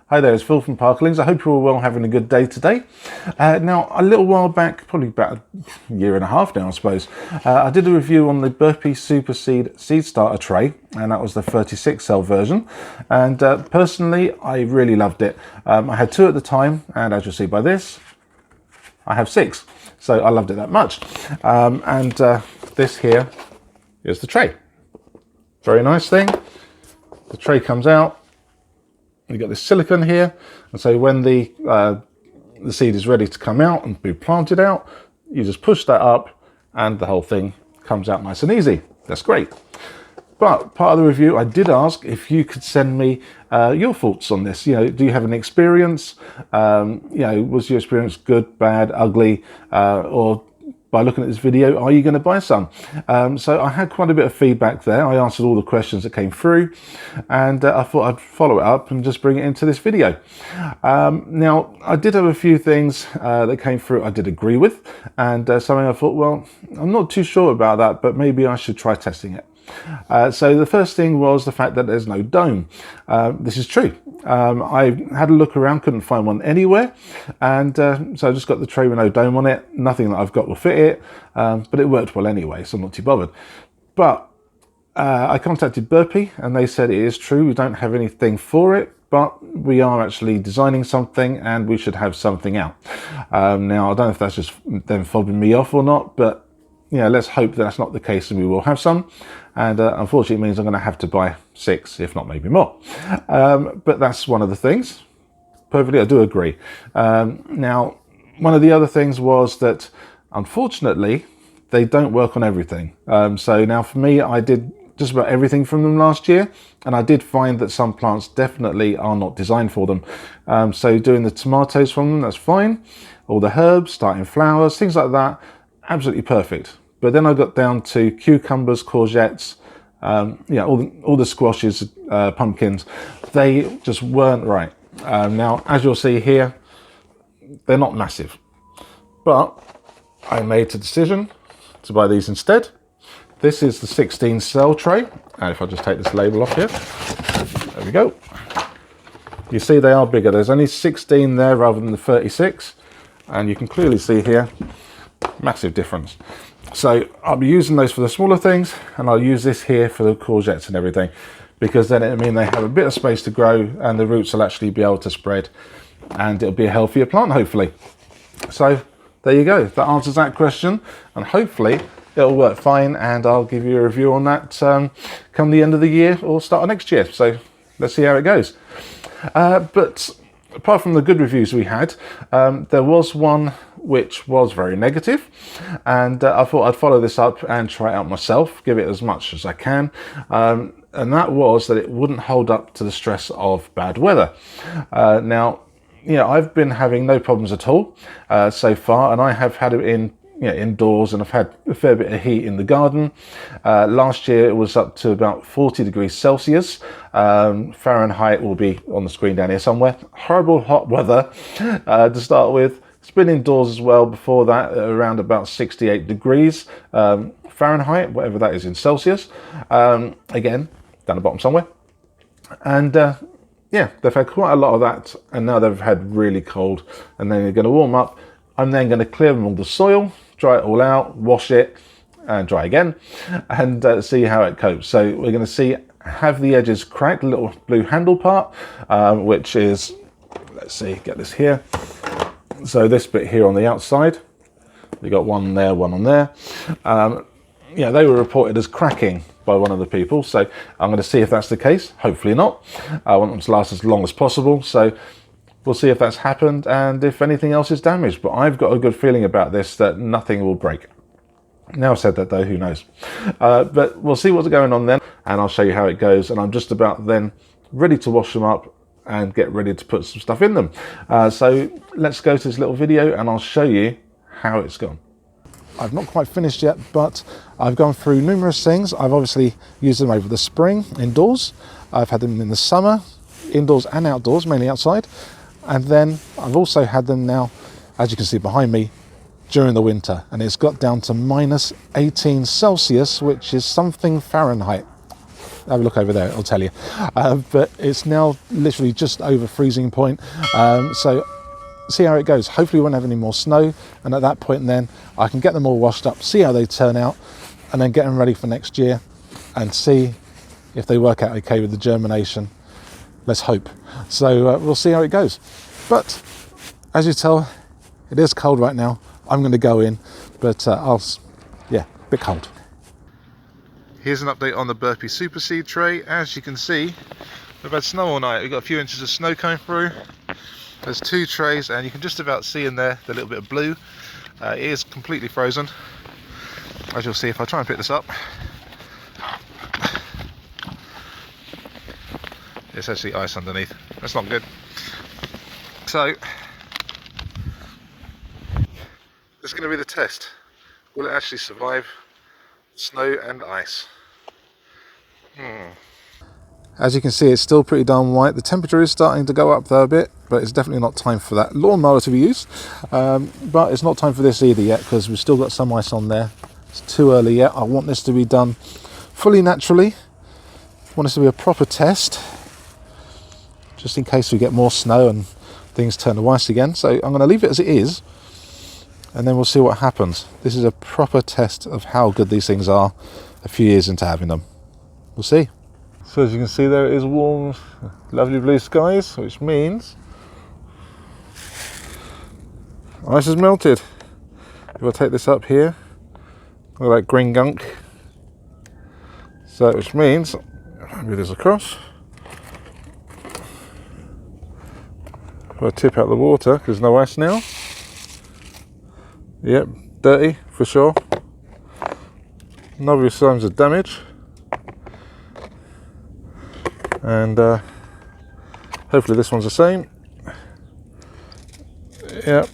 Hi there, it's Phil from Parklings. I hope you're all well, having a good day today. Now, a little while back, probably about a year and a half now, I suppose, I did a review on the Burpee SuperSeed Seed Starter Tray, and that was the 36 cell version. And personally, I really loved it. I had 2 at the time, and as you'll see by this, I have 6. So I loved it that much. This here is the tray. Very nice thing. The tray comes out. You've got this silicone here, and so when the seed is ready to come out and be planted out, you just push that up and the whole thing comes out nice and easy. That's great. But part of the review, I did ask if you could send me your thoughts on this. You know, do you have an experience? You know, was your experience good, bad, ugly, or by looking at this video, are you going to buy some? So I had quite a bit of feedback there. I answered all the questions that came through, and I thought I'd follow it up and just bring it into this video. Now, I did have a few things that came through I did agree with, and something I thought, well, I'm not too sure about that, but maybe I should try testing it. So the first thing was the fact that there's no dome. This is true. I had a look around, couldn't find one anywhere, and so I just got the tray with no dome on it. Nothing that I've got will fit it, but it worked well anyway, so I'm not too bothered. But I contacted Burpee, and they said it is true, we don't have anything for it, but we are actually designing something and we should have something out. Now, I don't know if that's just them fobbing me off or not, but you know, let's hope that that's not the case and we will have some. And unfortunately, it means I'm going to have to buy 6, if not maybe more. But that's one of the things. Perfectly, I do agree. Now, one of the other things was that, unfortunately, they don't work on everything. So now for me, I did just about everything from them last year, and I did find that some plants definitely are not designed for them. So doing the tomatoes from them, that's fine. All the herbs, starting flowers, things like that, absolutely perfect. But then I got down to cucumbers, courgettes, yeah, all the squashes, pumpkins. They just weren't right. Now, as you'll see here, they're not massive, but I made the decision to buy these instead. This is the 16 cell tray, and if I just take this label off here, there we go. You see they are bigger. There's only 16 there rather than the 36, and you can clearly see here, massive difference. So I'll be using those for the smaller things, and I'll use this here for the courgettes and everything, because then it'll mean they have a bit of space to grow and the roots will actually be able to spread, and it'll be a healthier plant, hopefully. So there you go. That answers that question, and hopefully it'll work fine, and I'll give you a review on that come the end of the year or start of next year. So let's see how it goes. But apart from the good reviews we had, there was one which was very negative, and I thought I'd follow this up and try it out myself, give it as much as I can, and that was that it wouldn't hold up to the stress of bad weather. Now, you know, I've been having no problems at all so far, and I have had it in, you know, indoors, and I've had a fair bit of heat in the garden. Last year it was up to about 40 degrees Celsius. Fahrenheit will be on the screen down here somewhere. Horrible hot weather to start with. It's been indoors as well before that, around about 68 degrees Fahrenheit, whatever that is in Celsius. Again, down the bottom somewhere. And yeah, they've had quite a lot of that, and now they've had really cold, and then they're going to warm up. I'm then going to clear them all the soil, dry it all out, wash it, and dry again, and see how it copes. So we're going to see, have the edges cracked, a little blue handle part, which is, let's see, get this here. So this bit here on the outside, we got one there, one on there. Yeah, they were reported as cracking by one of the people, so I'm going to see if that's the case. Hopefully not. I want them to last as long as possible, so we'll see if that's happened and if anything else is damaged. But I've got a good feeling about this, that nothing will break. Now I've said that though, who knows? But we'll see what's going on then, and I'll show you how it goes. And I'm just about then ready to wash them up and get ready to put some stuff in them. So let's go to this little video and I'll show you how it's gone. I've not quite finished yet, but I've gone through numerous things. I've obviously used them over the spring indoors. I've had them in the summer, indoors and outdoors, mainly outside. And then I've also had them now, as you can see behind me, during the winter, and it's got down to -18 Celsius, which is something Fahrenheit. Have a look over there, it'll tell you. But it's now literally just over freezing point. So see how it goes. Hopefully we won't have any more snow, and at that point then I can get them all washed up, see how they turn out, and then get them ready for next year and see if they work out okay with the germination. Let's hope. So we'll see how it goes. But as you tell, it is cold right now. I'm going to go in, but a bit cold. Here's an update on the Burpee SuperSeed Tray. As you can see, we've had snow all night. We've got a few inches of snow coming through. There's 2 trays, and you can just about see in there the little bit of blue. It is completely frozen, as you'll see if I try and pick this up. It's actually ice underneath. That's not good. So this is going to be the test. Will it actually survive snow and ice? As you can see, it's still pretty darn white. The temperature is starting to go up though a bit, but it's definitely not time for that lawnmower to be used. But it's not time for this either yet, because we've still got some ice on there. It's too early yet. I want this to be done fully naturally. I want this to be a proper test, just in case we get more snow and things turn to ice again. So I'm going to leave it as it is, and then we'll see what happens. This is a proper test of how good these things are a few years into having them. We'll see. So as you can see there, it is warm, lovely blue skies, which means ice has melted. If I take this up here, look at that green gunk. So which means, move this across. If I tip out the water, there's no ice now. Yep, dirty for sure. No obvious signs of damage. And hopefully this one's the same. Yep,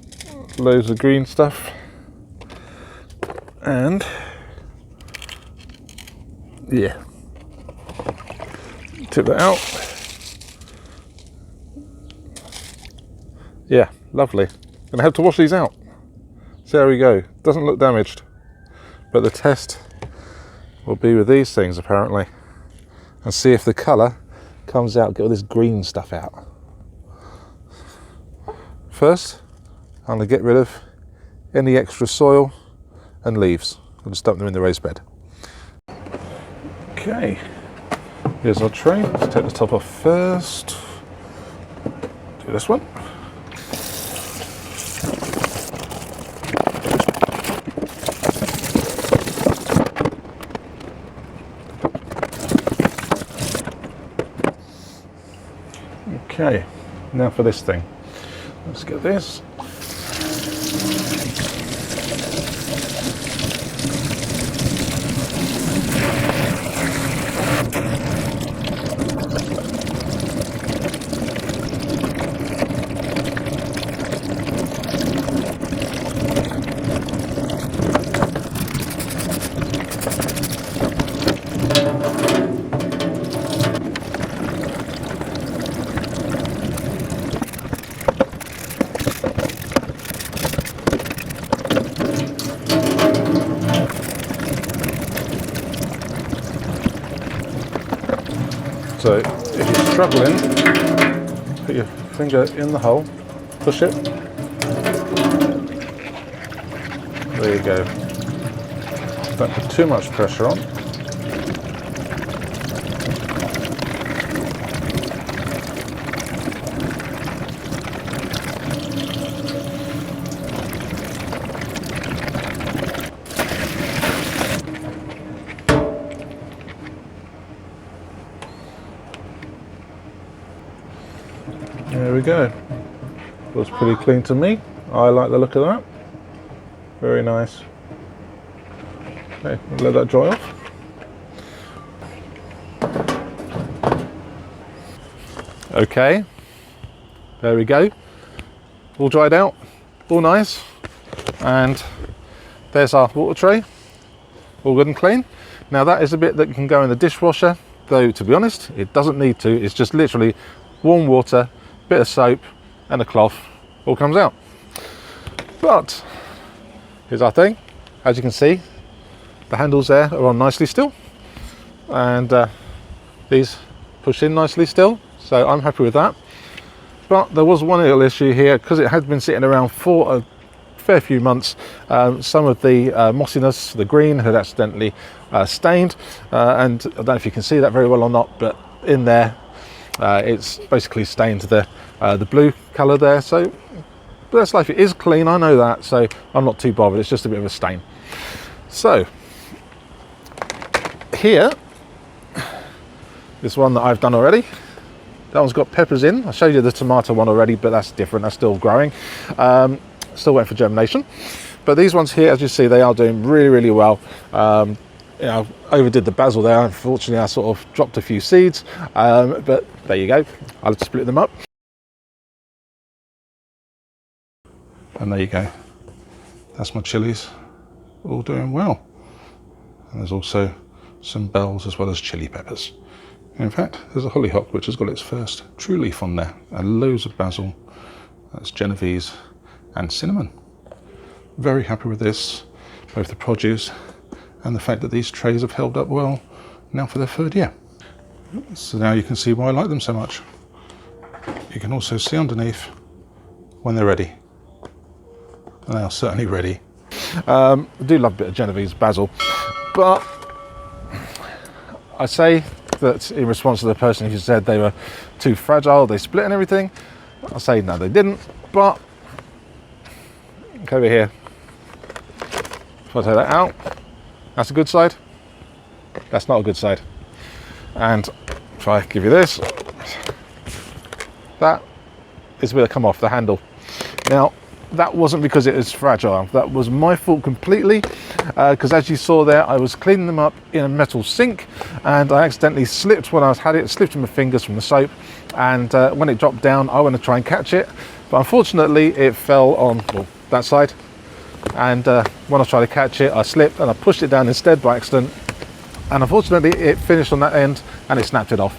loads of green stuff. And yeah, tip that out. Yeah, lovely. Gonna have to wash these out. See how we go. Doesn't look damaged, but the test will be with these things apparently, and see if the colour comes out. Get all this green stuff out. First, I'm going to get rid of any extra soil and leaves. I'll just dump them in the raised bed. Okay, here's our tray. Let's take the top off first. Do this one. Okay, now for this thing. Let's get this. So if you're struggling, put your finger in the hole, push it. There you go. Don't put too much pressure on. There we go. Looks pretty clean to me. I like the look of that. Very nice. Okay, we'll let that dry off. Okay, there we go. All dried out, all nice. And there's our water tray, all good and clean. Now that is a bit that can go in the dishwasher, though to be honest, it doesn't need to. It's just literally warm water, bit of soap and a cloth, all comes out. But here's our thing. As you can see, the handles there are on nicely still, and these push in nicely still, so I'm happy with that. But there was one little issue here, because it had been sitting around for a fair few months. Some of the mossiness, the green, had accidentally stained, and I don't know if you can see that very well or not, but in there it's basically stained the blue colour there. So but that's life. It is clean, I know that, so I'm not too bothered. It's just a bit of a stain. So here, this one that I've done already, that one's got peppers in. I showed you the tomato one already, but that's different. That's still growing. Still waiting for germination. But these ones here, as you see, they are doing really, really well. You know, overdid the basil there. Unfortunately, I sort of dropped a few seeds, but there you go. I'll split them up. And there you go. That's my chilies, all doing well. And there's also some bells as well as chili peppers. In fact, there's a hollyhock which has got its first true leaf on there, and loads of basil. That's Genovese and cinnamon. Very happy with this, both the produce and the fact that these trays have held up well now for their third year. So now you can see why I like them so much. You can also see underneath when they're ready. And they are certainly ready. I do love a bit of Genovese basil, but I say that in response to the person who said they were too fragile, they split and everything, I say no, they didn't. But look over here, if I take that out, that's a good side, that's not a good side. And if I give you this, that is where they come off the handle. Now that wasn't because it was fragile, that was my fault completely, because as you saw there, I was cleaning them up in a metal sink, and I accidentally slipped when I had it, slipped in my fingers from the soap, and when it dropped down, I went to try and catch it, but unfortunately it fell on, well, that side, and when I tried to catch it, I slipped and I pushed it down instead by accident, and unfortunately it finished on that end and it snapped it off.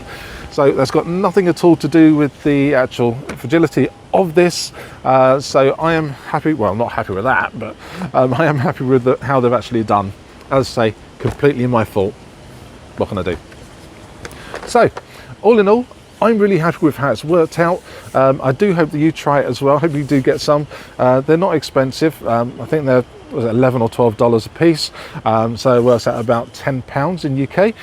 So that's got nothing at all to do with the actual fragility of this. So I am happy, well, not happy with that, but I am happy with how they've actually done. As I say, completely my fault. What can I do? So all in all, I'm really happy with how it's worked out. I do hope that you try it as well. I hope you do get some. They're not expensive. I think they're $11 or $12 a piece, so it works out about £10 in UK,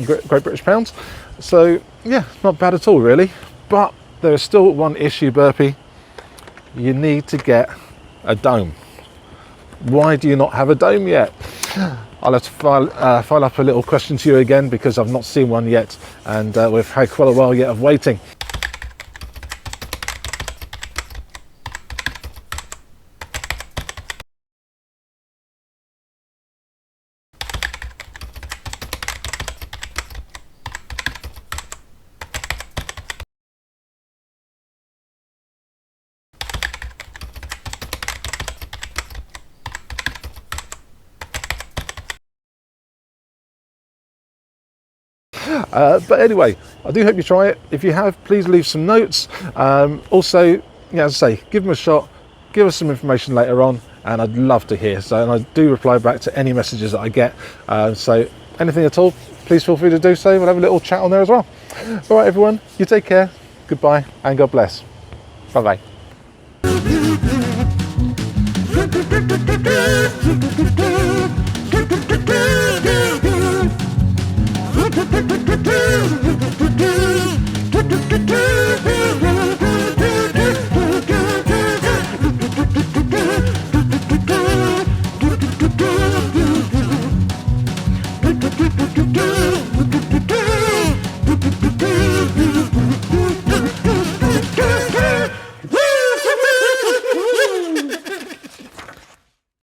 Great British pounds. So yeah, not bad at all really. But there is still one issue, Burpee. You need to get a dome. Why do you not have a dome yet? I'll have to file up a little question to you again, because I've not seen one yet, and we've had quite a while yet of waiting. But anyway, I do hope you try it. If you have, please leave some notes. Also, yeah, as I say, give them a shot, give us some information later on, and I'd love to hear. So, and I do reply back to any messages that I get. So anything at all, please feel free to do so. We'll have a little chat on there as well. All right, everyone, you take care. Goodbye and God bless. Bye bye.